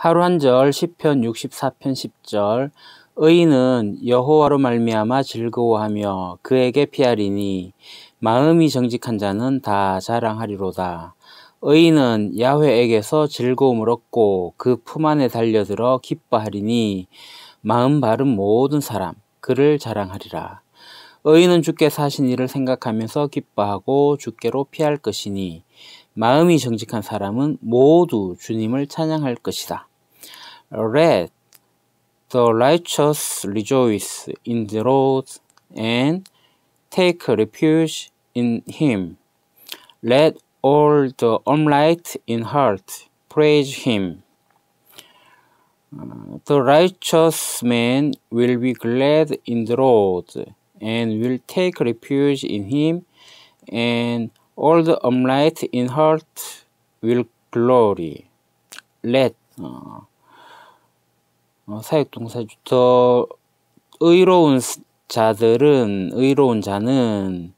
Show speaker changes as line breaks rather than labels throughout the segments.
하루 한 절 시편 64편 10절 의인은 여호와로 말미암아 즐거워하며 그에게 피하리니 마음이 정직한 자는 다 자랑하리로다. 의인은 야훼에게서 즐거움을 얻고 그 품 안에 달려들어 기뻐하리니 마음 바른 모든 사람 그를 자랑하리라. 의인은 주께서 하신 일을 생각하면서 기뻐하고 주께로 피할 것이니 마음이 정직한 사람은 모두 주님을 찬양할 것이다. Let the righteous rejoice in the Lord and take refuge in him. Let all the upright in heart praise him. The righteous man will be glad in the Lord and will take refuge in him, and all the upright in heart will glory. Let 사역동사죠. 더 의로운 자는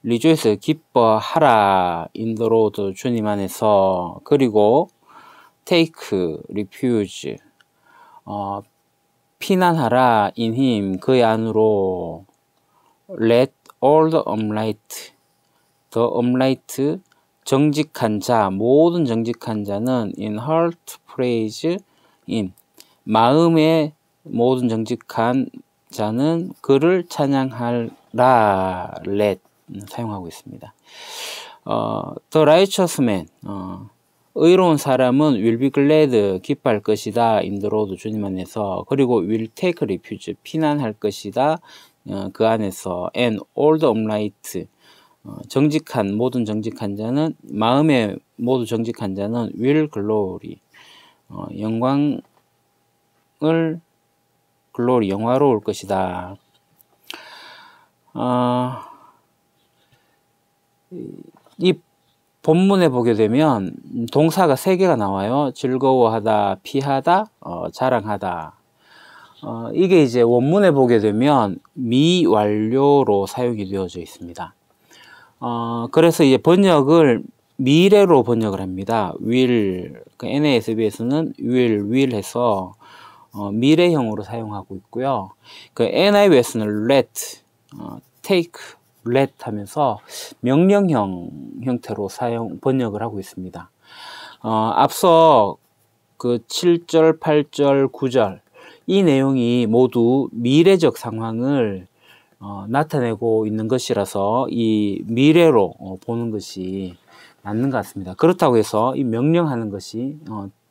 리조에서 기뻐하라 in the Lord 주님 안에서. 그리고 take refuge 피난하라 in him 그의 안으로. Let all the upright 정직한 자 모든 정직한 자는 in heart praise in 마음의 모든 정직한 자는 그를 찬양하라. let 사용하고 있습니다. The righteous man 의로운 사람은 will be glad 기뻐할 것이다 in the Lord 주님 안에서. 그리고 will take refuge 피난할 것이다 그 안에서. and all the upright 모든 정직한 자는 마음의 모두 정직한 자는 will glory 영화로울 것이다. 이 본문에 보게 되면 동사가 3개가 나와요. 즐거워하다, 피하다, 자랑하다. 이게 이제 원문에 보게 되면 미완료로 사용이 되어져 있습니다. 그래서 이제 번역을 미래로 번역을 합니다. will, 그 NASB에서는 will 해서 미래형으로 사용하고 있고요. 그 NIV에서는 let, take, let 하면서 명령형 형태로 번역을 하고 있습니다. 앞서 그 7절, 8절, 9절 이 내용이 모두 미래적 상황을 나타내고 있는 것이라서 이 미래로 보는 것이 맞는 것 같습니다. 그렇다고 해서 이 명령하는 것이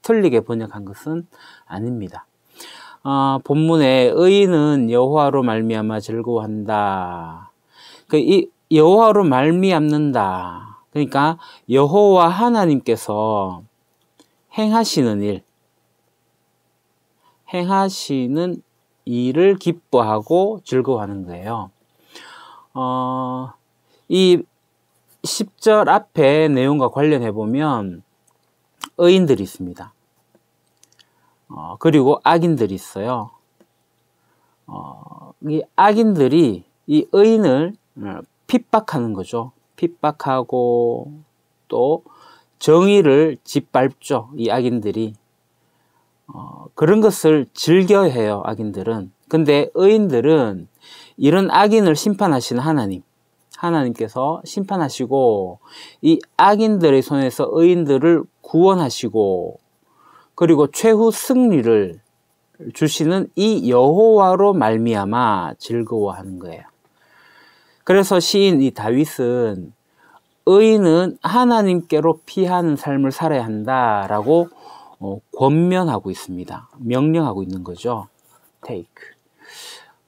틀리게 번역한 것은 아닙니다. 본문에 의인은 여호와로 말미암아 즐거워한다. 이 여호와로 말미암는다. 그러니까 여호와 하나님께서 행하시는 일을 기뻐하고 즐거워하는 거예요. 이 10절 앞에 내용과 관련해 보면 의인들이 있습니다. 그리고 악인들이 있어요. 이 악인들이 이 의인을 핍박하는 거죠. 핍박하고 또 정의를 짓밟죠. 이 악인들이. 그런 것을 즐겨해요. 악인들은. 근데 의인들은 이런 악인을 심판하시는 하나님께서 심판하시고 이 악인들의 손에서 의인들을 구원하시고 그리고 최후 승리를 주시는 이 여호와로 말미암아 즐거워하는 거예요. 그래서 시인 이 다윗은 의인은 하나님께로 피하는 삶을 살아야 한다라고 권면하고 있습니다. 명령하고 있는 거죠. take.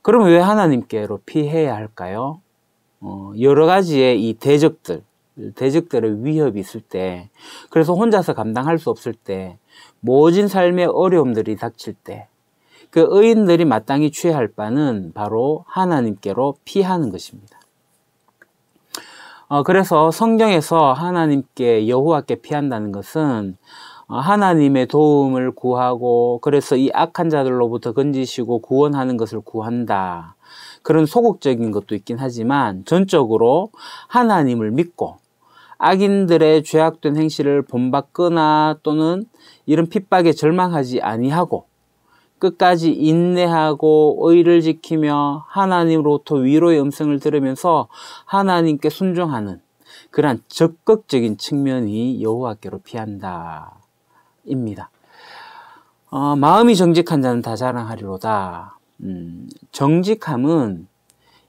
그럼 왜 하나님께로 피해야 할까요? 여러 가지의 이 대적들의 위협이 있을 때, 그래서 혼자서 감당할 수 없을 때, 모진 삶의 어려움들이 닥칠 때, 그 의인들이 마땅히 취해야 할 바는 바로 하나님께로 피하는 것입니다. 그래서 성경에서 하나님께 여호와께 피한다는 것은 하나님의 도움을 구하고 그래서 이 악한 자들로부터 건지시고 구원하는 것을 구한다. 그런 소극적인 것도 있긴 하지만 전적으로 하나님을 믿고 악인들의 죄악된 행실을 본받거나 또는 이런 핍박에 절망하지 아니하고 끝까지 인내하고 의를 지키며 하나님으로부터 위로의 음성을 들으면서 하나님께 순종하는 그러한 적극적인 측면이 여호와께로 피한다 입니다. 마음이 정직한 자는 다 자랑하리로다. 정직함은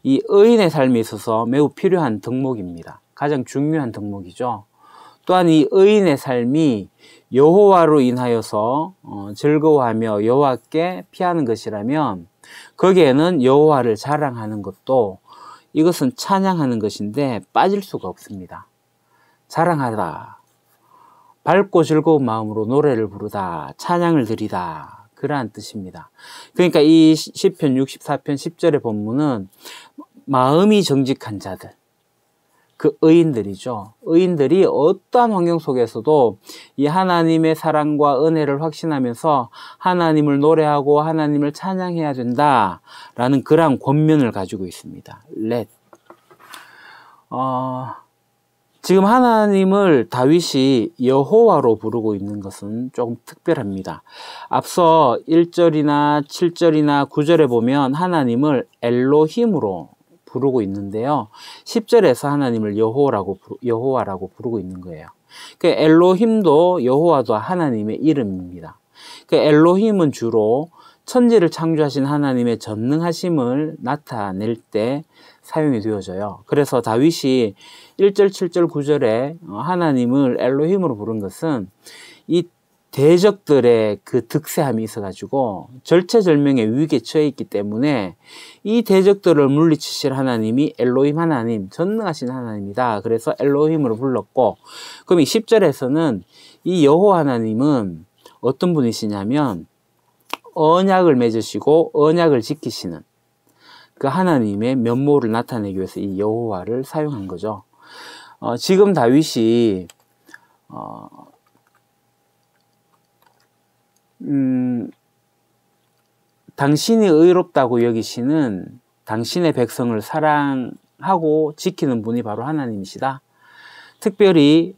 이 의인의 삶에 있어서 매우 필요한 덕목입니다. 가장 중요한 덕목이죠. 또한 이 의인의 삶이 여호와로 인하여서 즐거워하며 여호와께 피하는 것이라면 거기에는 여호와를 자랑하는 것도 이것은 찬양하는 것인데 빠질 수가 없습니다. 자랑하다, 밝고 즐거운 마음으로 노래를 부르다, 찬양을 드리다, 그러한 뜻입니다. 그러니까 이 시편 64편 10절의 본문은 마음이 정직한 자들, 그 의인들이죠. 의인들이 어떠한 환경 속에서도 이 하나님의 사랑과 은혜를 확신하면서 하나님을 노래하고 하나님을 찬양해야 된다라는 그러한 권면을 가지고 있습니다. 지금 하나님을 다윗이 여호와로 부르고 있는 것은 조금 특별합니다. 앞서 1절이나 7절이나 9절에 보면 하나님을 엘로힘으로 부르고 있는데요. 10절에서 하나님을 여호와라고 부르고 있는 거예요. 그 엘로힘도 여호와도 하나님의 이름입니다. 그 엘로힘은 주로 천지를 창조하신 하나님의 전능하심을 나타낼 때 사용이 되어져요. 그래서 다윗이 1절, 7절, 9절에 하나님을 엘로힘으로 부른 것은 이 대적들의 그 득세함이 있어가지고 절체절명의 위기에 처해 있기 때문에 이 대적들을 물리치실 하나님이 엘로힘 하나님, 전능하신 하나님이다. 그래서 엘로힘으로 불렀고, 그럼 이 10절에서는 이 여호와 하나님은 어떤 분이시냐면 언약을 맺으시고 언약을 지키시는 그 하나님의 면모를 나타내기 위해서 이 여호와를 사용한 거죠. 지금 다윗이 당신이 의롭다고 여기시는 당신의 백성을 사랑하고 지키는 분이 바로 하나님이시다. 특별히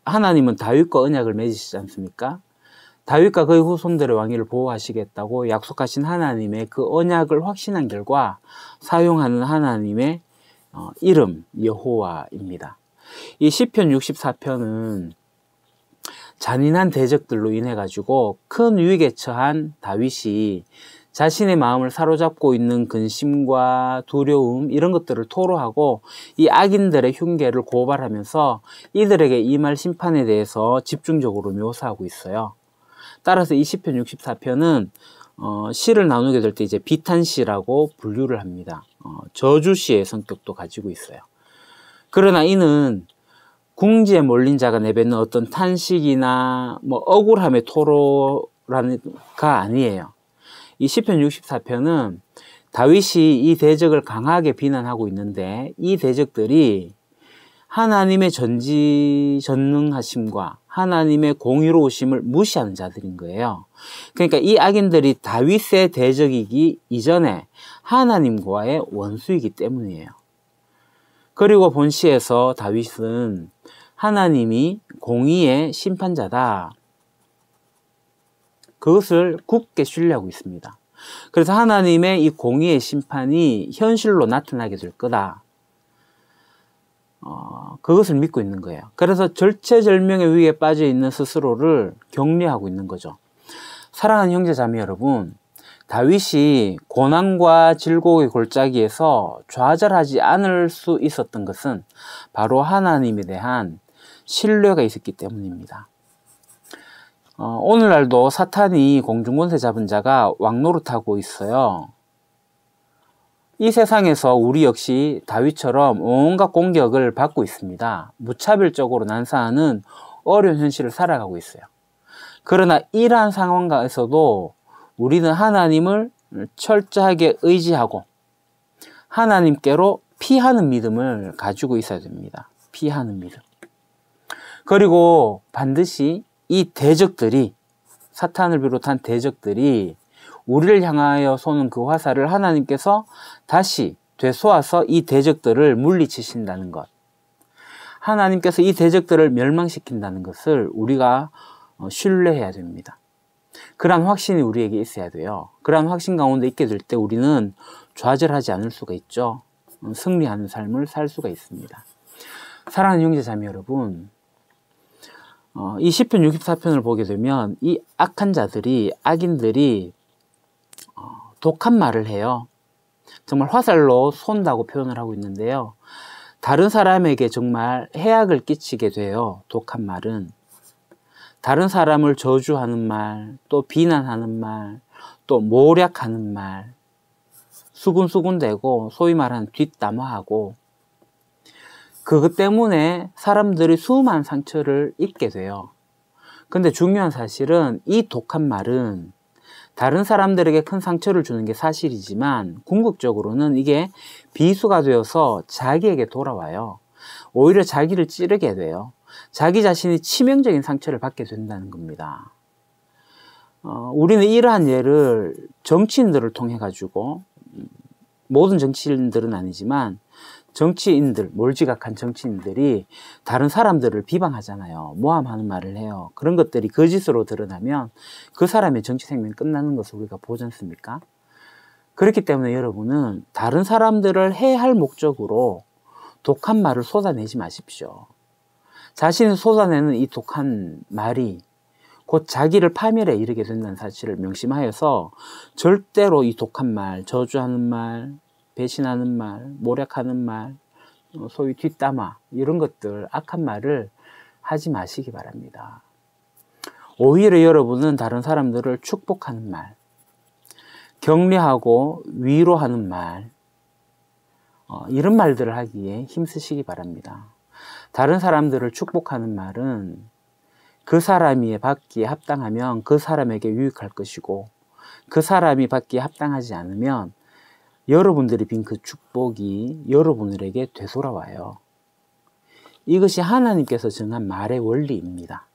하나님은 다윗과 언약을 맺으시지 않습니까? 다윗과 그의 후손들의 왕위를 보호하시겠다고 약속하신 하나님의 그 언약을 확신한 결과 사용하는 하나님의 이름 여호와입니다. 이 시편 64편은 잔인한 대적들로 인해 가지고 큰 위기에 처한 다윗이 자신의 마음을 사로잡고 있는 근심과 두려움 이런 것들을 토로하고 이 악인들의 흉계를 고발하면서 이들에게 임할 심판에 대해서 집중적으로 묘사하고 있어요. 따라서 이 시편 64편은 시를 나누게 될 때 이제 비탄시라고 분류를 합니다. 저주시의 성격도 가지고 있어요. 그러나 이는 궁지에 몰린 자가 내뱉는 어떤 탄식이나 억울함의 토로가 아니에요. 이 시편 64편은 다윗이 이 대적을 강하게 비난하고 있는데 이 대적들이 하나님의 전능하심과 하나님의 공의로우심을 무시하는 자들인 거예요. 그러니까 이 악인들이 다윗의 대적이기 이전에 하나님과의 원수이기 때문이에요. 그리고 본시에서 다윗은 하나님이 공의의 심판자다. 그것을 굳게 신뢰하고 있습니다. 그래서 하나님의 이 공의의 심판이 현실로 나타나게 될 거다. 그것을 믿고 있는 거예요. 그래서 절체절명의 위기에 빠져 있는 스스로를 격려하고 있는 거죠. 사랑하는 형제자매 여러분, 다윗이 고난과 질곡의 골짜기에서 좌절하지 않을 수 있었던 것은 바로 하나님에 대한 신뢰가 있었기 때문입니다. 오늘날도 사탄이 공중권세 잡은 자가 왕노릇하고 있어요. 이 세상에서 우리 역시 다윗처럼 온갖 공격을 받고 있습니다. 무차별적으로 난사하는 어려운 현실을 살아가고 있어요. 그러나 이러한 상황에서도 우리는 하나님을 철저하게 의지하고 하나님께로 피하는 믿음을 가지고 있어야 됩니다. 피하는 믿음. 그리고 반드시 이 대적들이, 사탄을 비롯한 대적들이 우리를 향하여 쏘는 그 화살을 하나님께서 다시 되쏘아서 이 대적들을 물리치신다는 것. 하나님께서 이 대적들을 멸망시킨다는 것을 우리가 신뢰해야 됩니다. 그러한 확신이 우리에게 있어야 돼요. 그러한 확신 가운데 있게 될 때 우리는 좌절하지 않을 수가 있죠. 승리하는 삶을 살 수가 있습니다. 사랑하는 형제자매 여러분, 이 시편 64편을 보게 되면 이 악한 자들이, 악인들이 독한 말을 해요. 정말 화살로 쏜다고 표현을 하고 있는데요. 다른 사람에게 정말 해악을 끼치게 돼요. 독한 말은. 다른 사람을 저주하는 말, 또 비난하는 말, 또 모략하는 말, 수군수군대고 소위 말하는 뒷담화하고, 그것 때문에 사람들이 수많은 상처를 입게 돼요. 근데 중요한 사실은 이 독한 말은 다른 사람들에게 큰 상처를 주는 게 사실이지만 궁극적으로는 이게 비수가 되어서 자기에게 돌아와요. 오히려 자기를 찌르게 돼요. 자기 자신이 치명적인 상처를 받게 된다는 겁니다. 우리는 이러한 예를 정치인들을 통해 가지고, 모든 정치인들은 아니지만 정치인들, 몰지각한 정치인들이 다른 사람들을 비방하잖아요. 모함하는 말을 해요. 그런 것들이 거짓으로 드러나면 그 사람의 정치 생명이 끝나는 것을 우리가 보지 않습니까? 그렇기 때문에 여러분은 다른 사람들을 해할 목적으로 독한 말을 쏟아내지 마십시오. 자신이 쏟아내는 이 독한 말이 곧 자기를 파멸에 이르게 된다는 사실을 명심하여서 절대로 이 독한 말, 저주하는 말, 배신하는 말, 모략하는 말, 소위 뒷담화, 이런 것들, 악한 말을 하지 마시기 바랍니다. 오히려 여러분은 다른 사람들을 축복하는 말, 격려하고 위로하는 말, 이런 말들을 하기에 힘쓰시기 바랍니다. 다른 사람들을 축복하는 말은 그 사람이 받기에 합당하면 그 사람에게 유익할 것이고, 그 사람이 받기에 합당하지 않으면 여러분들이 빈 그 축복이 여러분들에게 되돌아와요. 이것이 하나님께서 정한 말의 원리입니다.